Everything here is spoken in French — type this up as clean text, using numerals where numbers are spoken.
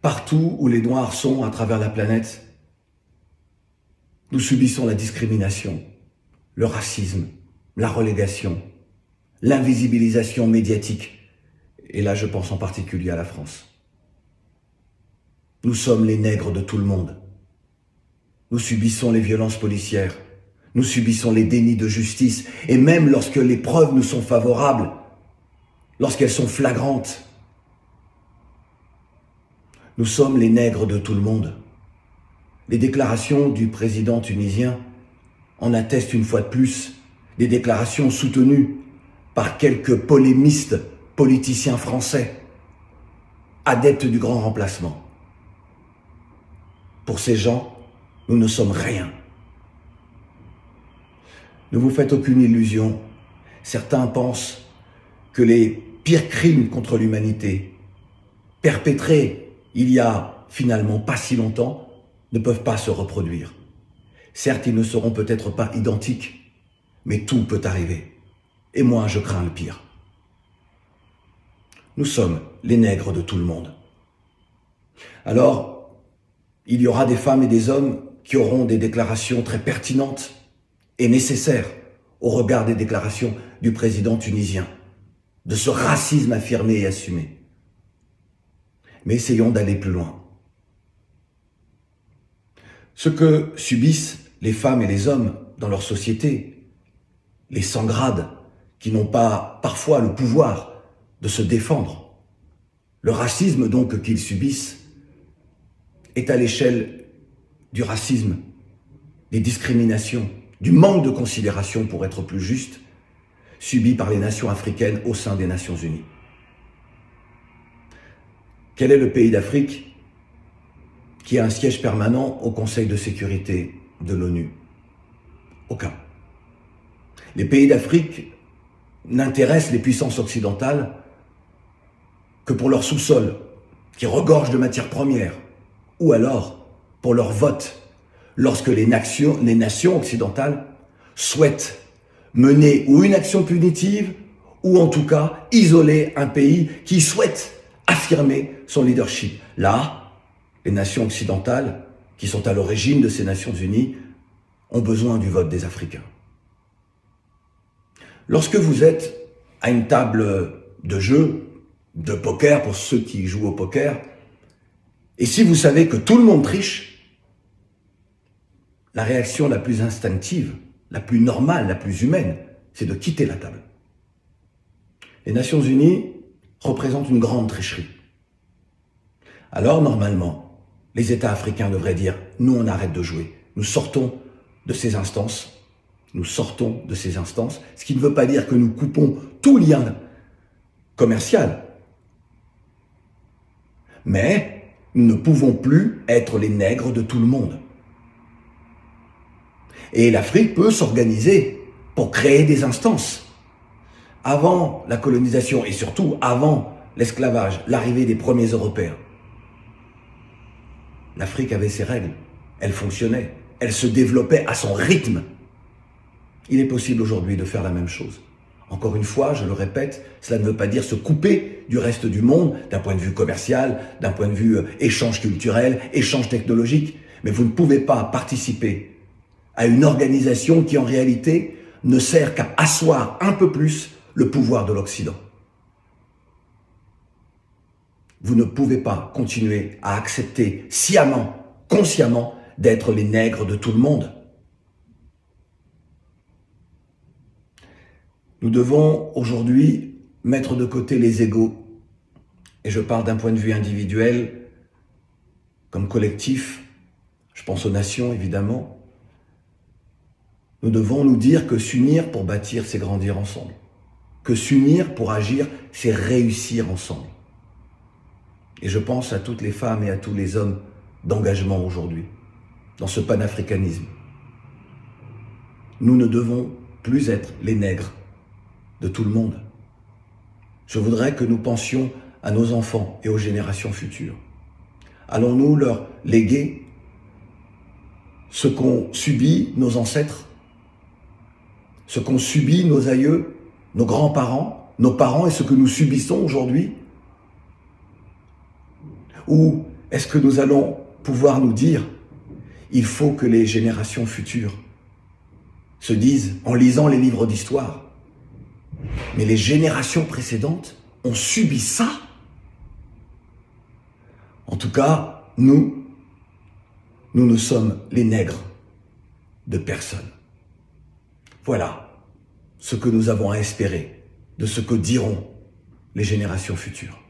Partout où les Noirs sont à travers la planète, nous subissons la discrimination, le racisme, la relégation, l'invisibilisation médiatique. Et là, je pense en particulier à la France. Nous sommes les nègres de tout le monde. Nous subissons les violences policières, nous subissons les dénis de justice, et même lorsque les preuves nous sont favorables, lorsqu'elles sont flagrantes, nous sommes les nègres de tout le monde. Les déclarations du président tunisien en attestent une fois de plus, des déclarations soutenues par quelques polémistes politiciens français, adeptes du grand remplacement. Pour ces gens, nous ne sommes rien. Ne vous faites aucune illusion. Certains pensent que les pires crimes contre l'humanité, perpétrés il y a finalement pas si longtemps, ne peuvent pas se reproduire. Certes, ils ne seront peut-être pas identiques, mais tout peut arriver. Et moi, je crains le pire. Nous sommes les nègres de tout le monde. Alors, il y aura des femmes et des hommes qui auront des déclarations très pertinentes et nécessaires au regard des déclarations du président tunisien, de ce racisme affirmé et assumé. Mais essayons d'aller plus loin. Ce que subissent les femmes et les hommes dans leur société, les sans-grades qui n'ont pas parfois le pouvoir de se défendre, le racisme donc qu'ils subissent est à l'échelle du racisme, des discriminations, du manque de considération pour être plus juste, subi par les nations africaines au sein des Nations Unies. Quel est le pays d'Afrique qui a un siège permanent au Conseil de sécurité de l'ONU? Aucun. Les pays d'Afrique n'intéressent les puissances occidentales que pour leur sous-sol, qui regorge de matières premières, ou alors pour leur vote, lorsque les nations occidentales souhaitent mener ou une action punitive, ou en tout cas isoler un pays qui souhaite affirmer son leadership. Là, les nations occidentales, qui sont à l'origine de ces Nations Unies, ont besoin du vote des Africains. Lorsque vous êtes à une table de jeu, de poker pour ceux qui jouent au poker, et si vous savez que tout le monde triche, la réaction la plus instinctive, la plus normale, la plus humaine, c'est de quitter la table. Les Nations Unies représentent une grande tricherie. Alors, normalement, les États africains devraient dire « nous, on arrête de jouer, nous sortons de ces instances, ce qui ne veut pas dire que nous coupons tout lien commercial. Mais nous ne pouvons plus être les nègres de tout le monde. Et l'Afrique peut s'organiser pour créer des instances. Avant la colonisation et surtout avant l'esclavage, l'arrivée des premiers Européens, l'Afrique avait ses règles, elle fonctionnait, elle se développait à son rythme. Il est possible aujourd'hui de faire la même chose. Encore une fois, je le répète, cela ne veut pas dire se couper du reste du monde, d'un point de vue commercial, d'un point de vue échange culturel, échange technologique, mais vous ne pouvez pas participer à une organisation qui en réalité ne sert qu'à asseoir un peu plus le pouvoir de l'Occident. Vous ne pouvez pas continuer à accepter sciemment, consciemment, d'être les nègres de tout le monde. Nous devons aujourd'hui mettre de côté les égos, et je parle d'un point de vue individuel, comme collectif, je pense aux nations évidemment. Nous devons nous dire que s'unir pour bâtir, c'est grandir ensemble. Que s'unir pour agir, c'est réussir ensemble. Et je pense à toutes les femmes et à tous les hommes d'engagement aujourd'hui, dans ce panafricanisme. Nous ne devons plus être les nègres de tout le monde. Je voudrais que nous pensions à nos enfants et aux générations futures. Allons-nous leur léguer ce qu'ont subi nos ancêtres, ce qu'ont subi nos aïeux, nos grands-parents, nos parents et ce que nous subissons aujourd'hui? Ou Est-ce que nous allons pouvoir nous dire, il faut que les générations futures se disent, en lisant les livres d'histoire, mais les générations précédentes ont subi ça? En tout cas, nous ne sommes les nègres de personne. Voilà ce que nous avons à espérer de ce que diront les générations futures.